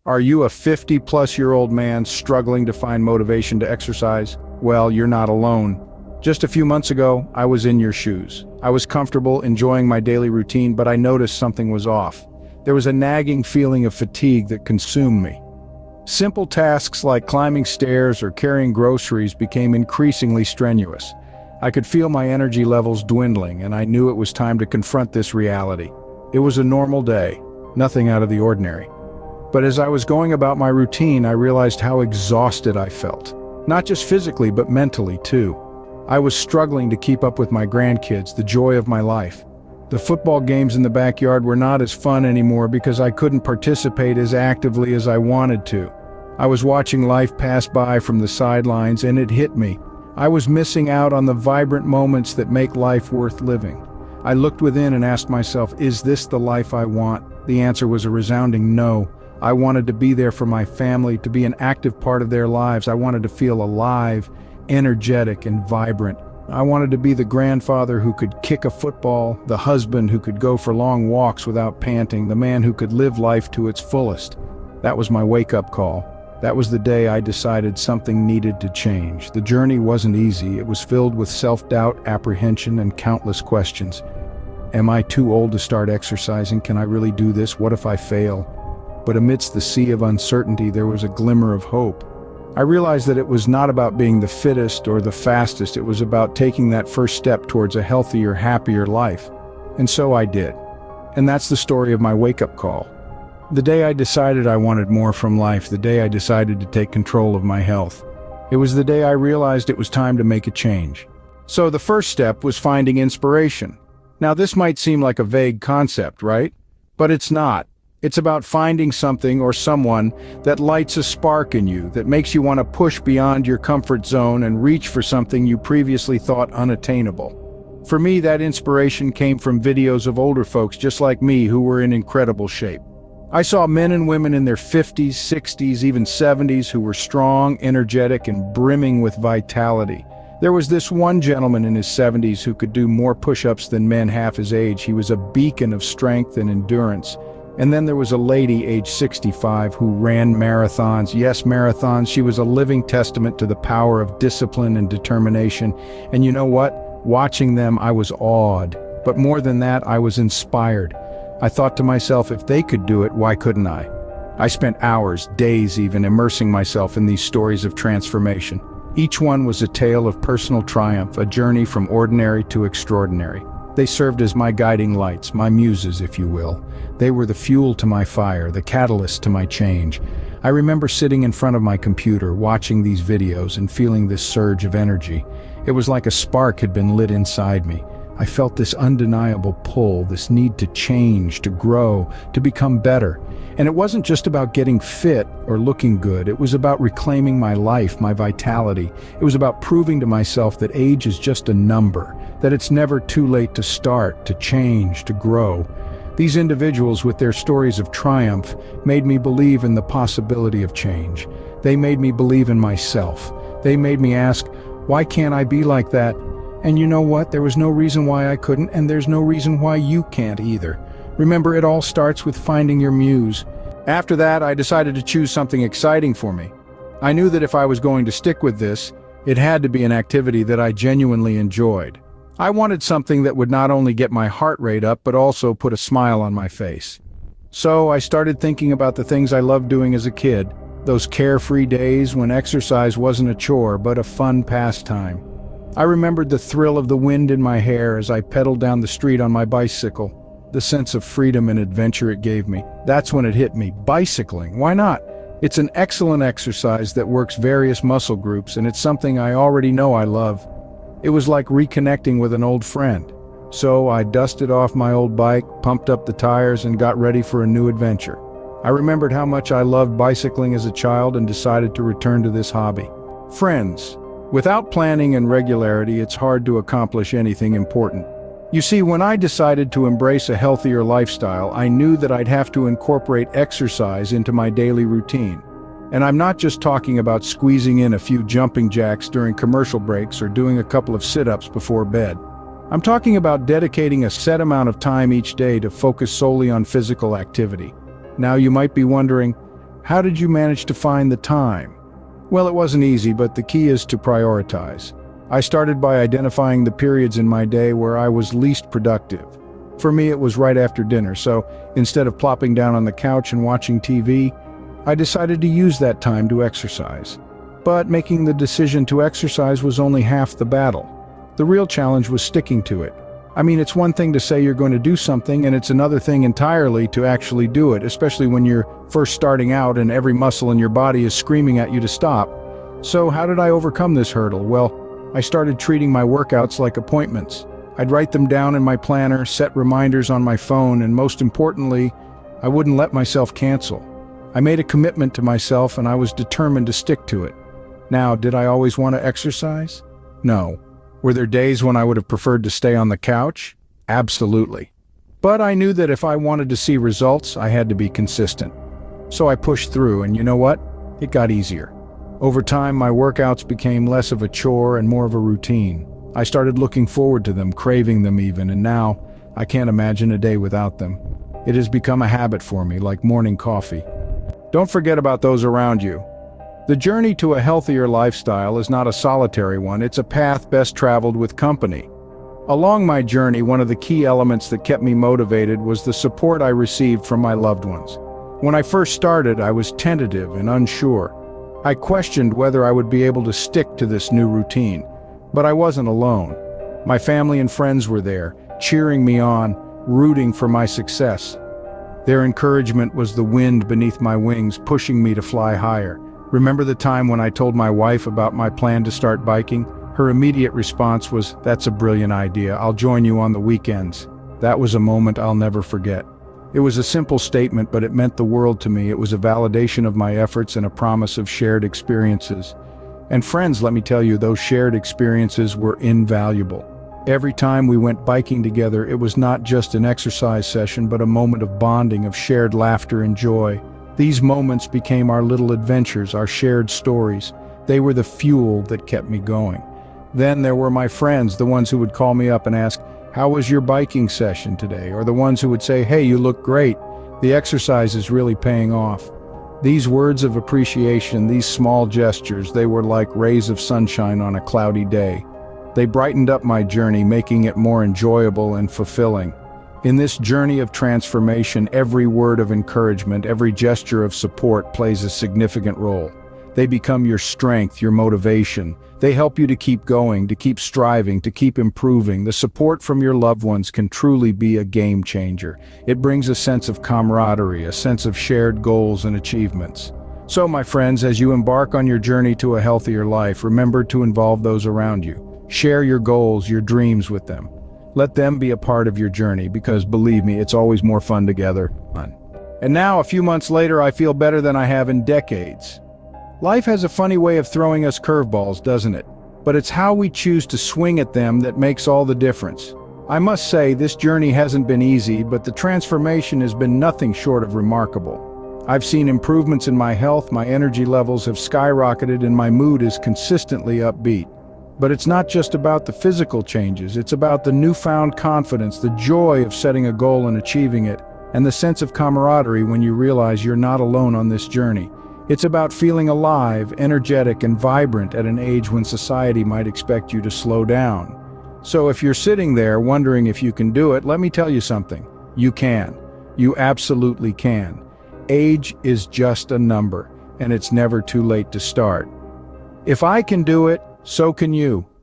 Are you a 50-plus-year-old man struggling to find motivation to exercise? Well, you're not alone. Just a few months ago, I was in your shoes. I was comfortable, enjoying my daily routine, but I noticed something was off. There was a nagging feeling of fatigue that consumed me. Simple tasks like climbing stairs or carrying groceries became increasingly strenuous. I could feel my energy levels dwindling, and I knew it was time to confront this reality. It was a normal day, nothing out of the ordinary. But as I was going about my routine, I realized how exhausted I felt. Not just physically, but mentally too. I was struggling to keep up with my grandkids, the joy of my life. The football games in the backyard were not as fun anymore because I couldn't participate as actively as I wanted to. I was watching life pass by from the sidelines, and it hit me. I was missing out on the vibrant moments that make life worth living. I looked within and asked myself, is this the life I want? The answer was a resounding no. I wanted to be there for my family, to be an active part of their lives. I wanted to feel alive, energetic, and vibrant. I wanted to be the grandfather who could kick a football, the husband who could go for long walks without panting, the man who could live life to its fullest. That was my wake-up call. That was the day I decided something needed to change. The journey wasn't easy. It was filled with self-doubt, apprehension, and countless questions. Am I too old to start exercising? Can I really do this? What if I fail? But amidst the sea of uncertainty, there was a glimmer of hope. I realized that it was not about being the fittest or the fastest. It was about taking that first step towards a healthier, happier life. And so I did. And that's the story of my wake-up call. The day I decided I wanted more from life, the day I decided to take control of my health. It was the day I realized it was time to make a change. So the first step was finding inspiration. Now this might seem like a vague concept, right? But it's not. It's about finding something or someone that lights a spark in you, that makes you want to push beyond your comfort zone and reach for something you previously thought unattainable. For me, that inspiration came from videos of older folks just like me who were in incredible shape. I saw men and women in their 50s, 60s, even 70s who were strong, energetic, and brimming with vitality. There was this one gentleman in his 70s who could do more push-ups than men half his age. He was a beacon of strength and endurance. And then there was a lady age 65 who ran marathons. Yes, marathons. She was a living testament to the power of discipline and determination. And you know what? Watching them, I was awed. But more than that, I was inspired. I thought to myself, if they could do it, why couldn't I? I spent hours, days even, immersing myself in these stories of transformation. Each one was a tale of personal triumph, a journey from ordinary to extraordinary. They served as my guiding lights, my muses, if you will. They were the fuel to my fire, the catalyst to my change. I remember sitting in front of my computer, watching these videos and feeling this surge of energy. It was like a spark had been lit inside me. I felt this undeniable pull, this need to change, to grow, to become better. And it wasn't just about getting fit or looking good. It was about reclaiming my life, my vitality. It was about proving to myself that age is just a number, that it's never too late to start, to change, to grow. These individuals with their stories of triumph made me believe in the possibility of change. They made me believe in myself. They made me ask, why can't I be like that? And you know what? There was no reason why I couldn't, and there's no reason why you can't either. Remember, it all starts with finding your muse. After that, I decided to choose something exciting for me. I knew that if I was going to stick with this, it had to be an activity that I genuinely enjoyed. I wanted something that would not only get my heart rate up, but also put a smile on my face. So I started thinking about the things I loved doing as a kid, those carefree days when exercise wasn't a chore, but a fun pastime. I remembered the thrill of the wind in my hair as I pedaled down the street on my bicycle, the sense of freedom and adventure it gave me. That's when it hit me. Bicycling, why not? It's an excellent exercise that works various muscle groups, and it's something I already know I love. It was like reconnecting with an old friend. So I dusted off my old bike, pumped up the tires, and got ready for a new adventure. I remembered how much I loved bicycling as a child and decided to return to this hobby. Friends. Without planning and regularity, it's hard to accomplish anything important. You see, when I decided to embrace a healthier lifestyle, I knew that I'd have to incorporate exercise into my daily routine. And I'm not just talking about squeezing in a few jumping jacks during commercial breaks or doing a couple of sit-ups before bed. I'm talking about dedicating a set amount of time each day to focus solely on physical activity. Now you might be wondering, How did you manage to find the time? Well, it wasn't easy, but the key is to prioritize. I started by identifying the periods in my day where I was least productive. For me, it was right after dinner, so instead of plopping down on the couch and watching TV, I decided to use that time to exercise. But making the decision to exercise was only half the battle. The real challenge was sticking to it. I mean, it's one thing to say you're going to do something, and it's another thing entirely to actually do it, especially when you're first starting out and every muscle in your body is screaming at you to stop. So how did I overcome this hurdle? Well, I started treating my workouts like appointments. I'd write them down in my planner, set reminders on my phone, and most importantly, I wouldn't let myself cancel. I made a commitment to myself, and I was determined to stick to it. Now, did I always want to exercise? No. Were there days when I would have preferred to stay on the couch? Absolutely. But I knew that if I wanted to see results, I had to be consistent. So I pushed through, and you know what? It got easier. Over time, my workouts became less of a chore and more of a routine. I started looking forward to them, craving them even, and now I can't imagine a day without them. It has become a habit for me, like morning coffee. Don't forget about those around you. The journey to a healthier lifestyle is not a solitary one, it's a path best traveled with company. Along my journey, one of the key elements that kept me motivated was the support I received from my loved ones. When I first started, I was tentative and unsure. I questioned whether I would be able to stick to this new routine. But I wasn't alone. My family and friends were there, cheering me on, rooting for my success. Their encouragement was the wind beneath my wings, pushing me to fly higher. Remember the time when I told my wife about my plan to start biking? Her immediate response was, "That's a brilliant idea. I'll join you on the weekends." That was a moment I'll never forget. It was a simple statement, but it meant the world to me. It was a validation of my efforts and a promise of shared experiences. And friends, let me tell you, those shared experiences were invaluable. Every time we went biking together, it was not just an exercise session, but a moment of bonding, of shared laughter and joy. These moments became our little adventures, our shared stories. They were the fuel that kept me going. Then there were my friends, the ones who would call me up and ask, "How was your biking session today?" Or the ones who would say, "Hey, you look great. The exercise is really paying off." These words of appreciation, these small gestures, they were like rays of sunshine on a cloudy day. They brightened up my journey, making it more enjoyable and fulfilling. In this journey of transformation, every word of encouragement, every gesture of support plays a significant role. They become your strength, your motivation. They help you to keep going, to keep striving, to keep improving. The support from your loved ones can truly be a game changer. It brings a sense of camaraderie, a sense of shared goals and achievements. So, my friends, as you embark on your journey to a healthier life, remember to involve those around you. Share your goals, your dreams with them. Let them be a part of your journey, because believe me, it's always more fun together. And now, a few months later, I feel better than I have in decades. Life has a funny way of throwing us curveballs, doesn't it? But it's how we choose to swing at them that makes all the difference. I must say, this journey hasn't been easy, but the transformation has been nothing short of remarkable. I've seen improvements in my health, my energy levels have skyrocketed, and my mood is consistently upbeat. But it's not just about the physical changes, it's about the newfound confidence, the joy of setting a goal and achieving it, and the sense of camaraderie when you realize you're not alone on this journey. It's about feeling alive, energetic, and vibrant at an age when society might expect you to slow down. So if you're sitting there wondering if you can do it, let me tell you something. You can. You absolutely can. Age is just a number, and it's never too late to start. If I can do it, so can you.